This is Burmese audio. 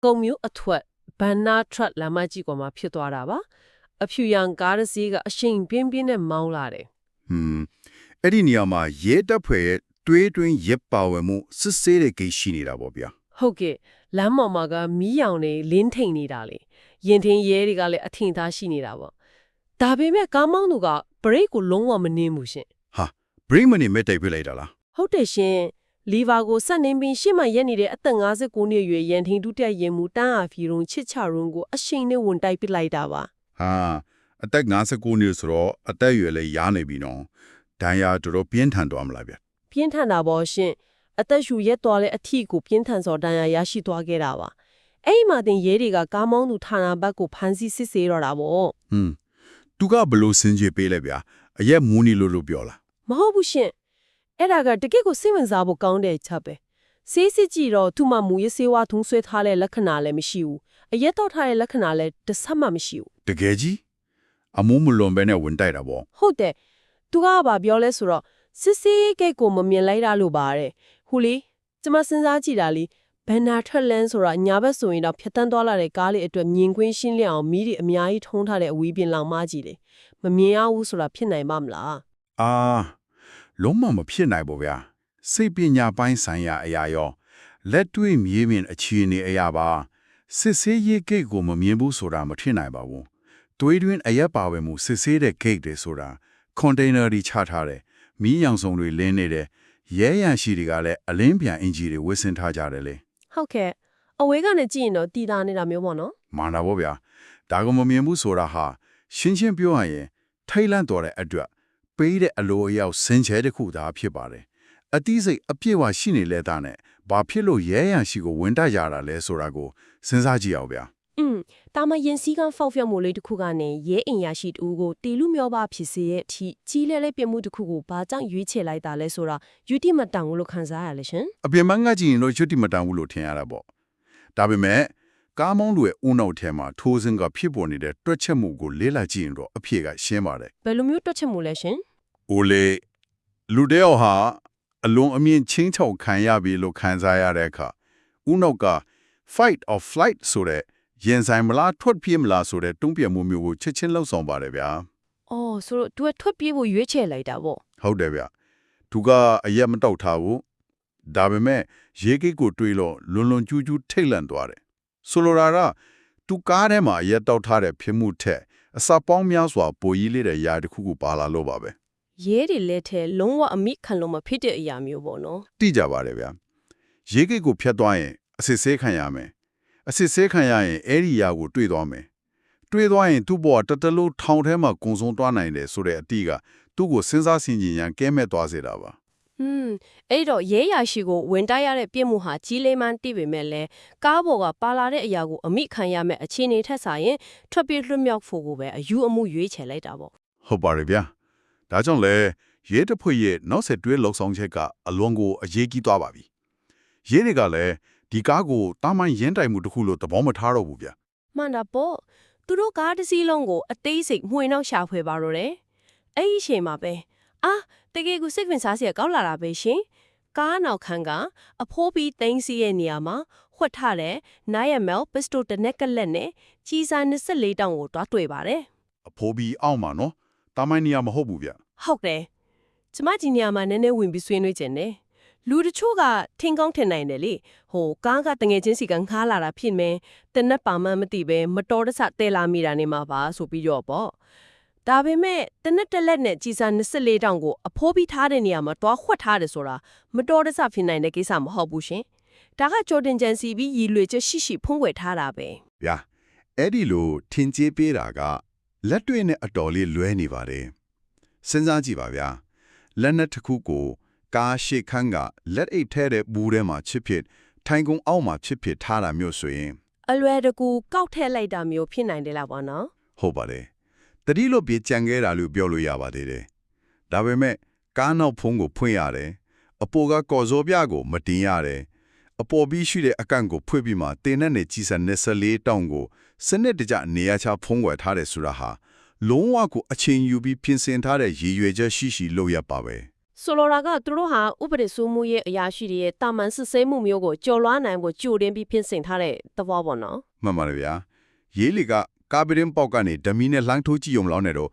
ကုန်မျိုးအထွက်ဘန်နာထရက်လမ်းမကြီးပေါ်မှာဖြစ်သွားတာပါအဖြူရောင်ကားတစ်စီးကအရှိန်ပြင်းပြင်းနဲ့မောင်းလာတယ်အဲ့ဒီနေရာမှာရဲတပ်ဖွဲ့ရဲ့တွေးတွင်းရက်ပါဝင်မှုစစ်ဆေးတဲ့ကိစ္စရှိနေတာပေါ့ဗျာဟုတ်ကဲ့လမ်းပေါ်မှာကမီးရောင်တွေလင်းထိန်နေတာလေရင်ထင်းရဲတွေကလည်းအထင်သားရှိနေတာပေါ့ဒါပေမဲ့ကားမောင်းသူကဘရိတ်ကိုလုံးဝမနှင်းဘူးရှင်ဟာဘရိတ်မနေမဲ့တိုက်ပြလိုက်တာလားဟုတ်တယ်ရှင်လီဗာကိုဆက်နေပြီးရှေ့မှရက်နေတဲ့အသက်59နှစ်အရွယ်ရန်ထင်းဒုတက်ရင်မူတန်းအာဖီရုံချစ်ချရုံကိုအရှိန်နဲ့ဝင်တိုက်ပစ်လိုက်တာပါဟာအသက်59နှစ်ဆိုတော့အသက်အရွယ်လည်းရားနေပြီနော်ဒဏ်ရာတော်တော်ပြင်းထန်သွားမလားဗျပြင်းထန်တာပေါ့ရှင်အသက်ရှူရက်သွားတဲ့အထီကိုပြင်းထန်စွာဒဏ်ရာရရှိသွားခဲ့တာပါအဲ့ဒီမှာတင်ရဲတွေကကားမောင်းသူဌာနဘက်ကိုဖမ်းဆီးစစ်ဆေးတော့တာပေါ့သူကဘလို့စင်ကြေပေးလိုက်ဗျာအရက်မူးနီလို့ပြောလားမဟုတ်ဘူးရှင်အဲ့ဒါကတကယ့်ကိုစိတ်ဝင်စားဖို့ကောင်းတဲ့ချက်ပဲဆေးစစ်ကြည့်တော့သူ့မှာမူရစေဝါထုံးဆွဲထားတဲ့လက္ခဏာလည်းမရှိဘူးအရက်တော့ထားတဲ့လက္ခဏာလည်းတစ်ဆက်မှမရှိဘူးတကယ်ကြီးအမှုမလွန်ပဲနဲ့ဝင်တိုက်တာပေါ့ဟုတ်တယ်သူကဘာပြောလဲဆိုတော့စစ်စေးကိတ်ကိုမမြင်လိုက်တာလို့ပါတဲ့ဟူလေကျမစဉ်းစားကြည့်တာလीဘန်နာထရက်လန်ဆိုတာညာဘက်ဆိုရင်တော့ဖြတ်တန်းသွားလာတဲ့ကားလေးအတွက်မြင်ကွင်းရှင်းလင်းအောင်မီးတွေအများကြီးထုံးထားတဲ့အဝီးပြင်လောင်မကြီးတယ်မမြင်ရဘူးဆိုတာဖြစ်နိုင်ပါမလားလုံးဝမဖြစ်နိုင်ဘူးဗျာစိတ်ပညာပိုင်းဆိုင်ရာအရာရောလက်တွေ့မြေပြင်အခြေအနေအရာပါစစ်ဆေးရေးဂိတ်ကိုမမြင်ဘူးဆိုတာမထင်နိုင်ပါဘူးတွေးတွင်းအရက်ပါဝင်မှုစစ်ဆေးတဲ့ဂိတ်တွေဆိုတာကွန်တိန်နာတွေချထားတယ်မီးရောင်စုံတွေလင်းနေတယ်ရဲရန်ရှိတွေကလည်းအလင်းပြန်အင်ဂျီတွေဝစ်ဆင်ထားကြတယ်လေဟုတ်ကဲ့အဝေးကနေကြည့်ရင်တော့တည်တာနေတာမျိုးပေါ့နော်မှန်တာပေါ့ဗျာဒါကမမြင်ဘူးဆိုတာဟာရှင်းရှင်းပြောရရင်ထိတ်လန့်တော်တဲ့အတွက်ပေးတဲ့အလိုအယောက်စင်ချဲတစ်ခုသာဖြစ်ပါတယ်အတိစိတ်အပြည့်အဝရှိနေလဲတာနဲ့ဘာဖြစ်လို့ရဲရန်ရှိကိုဝင်တရတာလဲဆိုတာကိုစဉ်းစားကြည့်အောင်ဗျာတာမရင်စည်းကဖောက်ဖျက်မှုလေးတစ်ခုကနေရဲအင်ရရှိတူကိုတီလူမျိုးပါဖြစ်စေရဲ့အထိကြီးလဲလဲပြမှုတစ်ခုကိုဘာကြောင့်ရွေးချယ်လိုက်တာလဲဆိုတာယူတိမတန်ဘူးလို့ခန်းစားရလဲရှင်အပြင်မှာငှက်ကြည့်ရင်တော့ယူတိမတန်ဘူးလို့ထင်ရတာပေါ့ဒါပေမဲ့ကားမောင်းလူရဲ့ဦးနှောက်ထဲမှာထိုးစင်းကဖြစ်ပေါ်နေတဲ့တွက်ချက်မှုကိုလေးလာကြည့်ရင်တော့အဖြေကရှင်းပါတယ်ဘယ်လိုမျိုးတွက်ချက်မှုလဲရှင်အိုလေလူတယောက်ဟာအလွန်အမြင့်ချင်းချောက်ခံရပြီလို့ခံစားရတဲ့အခါဦးနှောက်က fight or flight ဆိုတဲ့ရင်ဆိုင်မလားထွက်ပြေးမလားဆိုတဲ့တုံ့ပြန်မှုမျိုးကိုချက်ချင်းလှုပ်ဆောင်ပါတယ်ဗျာ။အော်ဆိုတော့သူကထွက်ပြေးဖို့ရွေးချယ်လိုက်တာပေါ့။ဟုတ်တယ်ဗျ။သူကအရက်မတောက်ထားဘူး။ဒါပေမဲ့ရေကိတ်ကိုတွေးလို့လွန်လွန်ကျူးကျူးထိတ်လန့်သွားတယ်။ဆိုလိုတာကသူကားထဲမှာအရက်တောက်ထားတဲ့ဖြစ်မှုထက်အစပေါင်းများစွာပိုကြီးလေးတဲ့ຢာတစ်ခုခုပါလာလို့ပါပဲ။ရဲတွေလက်ထဲလုံးဝအမိခံလို့မဖြစ်တဲ့အရာမျိုးပေါ့နော်။တိကြပါတယ်ဗျာ။ရေကိတ်ကိုဖျက်သွားရင်အစစ်ဆေးခံရမယ်။အစစ်ဆေးခံရရင်အဲ့ဒီຢာကိုတွေးသွားမယ်တွေးသွားရင်သူ့ဘဝတတလို့ထောင်ထဲမှာကုံဆုံးသွားနိုင်တယ်ဆိုတဲ့အတိကသူ့ကိုစဉ်းစားဆင်ခြင်ရန်ကဲမဲ့သွားစေတာပါအဲ့တော့ရဲရရှိကိုဝင်တိုက်ရတဲ့ပြစ်မှုဟာကြီးလေးမှန်းသိပေမဲ့လည်းကားပေါ်ကပါလာတဲ့အရာကိုအမိခံရမဲ့အခြေအနေထက်စာရင်ထွက်ပြေးလွတ်မြောက်ဖို့ကိုပဲအယူအမှုရွေးချယ်လိုက်တာပေါ့ဟုတ်ပါရဲ့ဗျာဒါကြောင့်လေရဲတပ်ဖွဲ့ရဲ့နောက်ဆက်တွဲလှုပ်ဆောင်ချက်ကအလွန်ကိုအရေးကြီးသွားပါပြီရဲတွေကလည်းဒီကားကိုတာမန်ရင်တိုင်မှုတစ်ခုလို့သဘောမထားတော့ဘူးဗျမှန်တာပေါ့သူတို့ကားတစ်စီးလုံးကိုအသေးစိတ်မှွေနှောက်ရှာဖွေပါတော့တယ်အဲ့ဒီအချိန်မှာပဲတကယ်ကိုစိတ်ဝင်စားစရာကောင်းလာတာပဲရှင်ကားနောက်ခန်းကအဖိုးပြီးသိန်းစီရဲ့နေရာမှာဝှက်ထားတဲ့ 9mm ပစ္စတိုတနက်ကလက်နဲ့ကြီးစား24တောင်ကိုတွားတွေ့ပါတယ်အဖိုးပြီးအောက်မှာနော်တာမန်နေရာမဟုတ်ဘူးဗျဟုတ်တယ်ကျမဒီနေရာမှာနည်းနည်းဝင်ပြီးဆွေးနွေးကြတယ်လူတချို့ကထင်ကောင်းထင်နိုင်တယ်လေကားကတငယ်ချင်းစီကငှားလာတာဖြစ်မယ်တနက်ပါမှမသိပဲမတော်တဆတဲလာမိတာနေမှာပါဆိုပြီးတော့ပေါ့ဒါပေမဲ့တနက်တလက်နဲ့ကြီးစား24တောင်ကိုအဖိုးပြီးထားတဲ့နေရာမှာတွားခွက်ထားတယ်ဆိုတာမတော်တဆဖြစ်နိုင်တဲ့ကိစ္စမဟုတ်ဘူးရှင်ဒါကဂျော်ဒန်ဂျန်စီပြီးရည်လွယ်ချက်ရှိရှိဖုံးကွယ်ထားတာပဲဗျာအဲ့ဒီလိုထင်ကြေးပေးတာကလက်တွေ့နဲ့အတော်လေးလွဲနေပါတယ်စဉ်းစားကြည့်ပါဗျာလက်နက်တစ်ခုကိုကားရှိခန်းကလက်အိတ်ထဲတဲ့ဘူးထဲမှာချစ်ဖြစ်ထိုင်ကုန်အောက်မှာချစ်ဖြစ်ထားတာမျိုးဆိုရင်အလွယ်တကူကောက်ထည့်လိုက်တာမျိုးဖြစ်နိုင်တယ်လားပေါ့နော်ဟုတ်ပါတယ်တတိလို့ပြေကြံခဲ့တာလို့ပြောလို့ရပါသေးတယ်ဒါပေမဲ့ကားနောက်ဖုံးကိုဖွင့်ရတယ်အပေါ်ကကော်စောပြကိုမတင်ရတယ်အပေါ်ပြီးရှိတဲ့အကန့်ကိုဖွင့်ပြီးမှတင်နဲ့နေကြီးစံ24တောင်ကိုစနစ်တကျနေရာချဖုံးကွယ်ထားတယ်ဆိုတာဟာလုံးဝကိုအချိန်ယူပြီးပြင်ဆင်ထားတဲ့ရည်ရွယ်ချက်ရှိရှိလုပ်ရပါပဲ ဆိုလိုတာကသူတို့ဟာဥပဒေစိုးမှုရဲ့အရာရှိတွေရဲ့တာမန်စစ်ဆေးမှုမျိုးကိုကြော်လွှားနိုင်ဖို့ကြိုတင်ပြီးပြင်ဆင်ထားတဲ့သဘောပေါ့နော် မှန်ပါတယ်ဗျာရေးလီကကာဘီရင်ပေါက်ကနေဓမီနဲ့လှမ်းထိုးကြည့်ုံလောက်နေတော့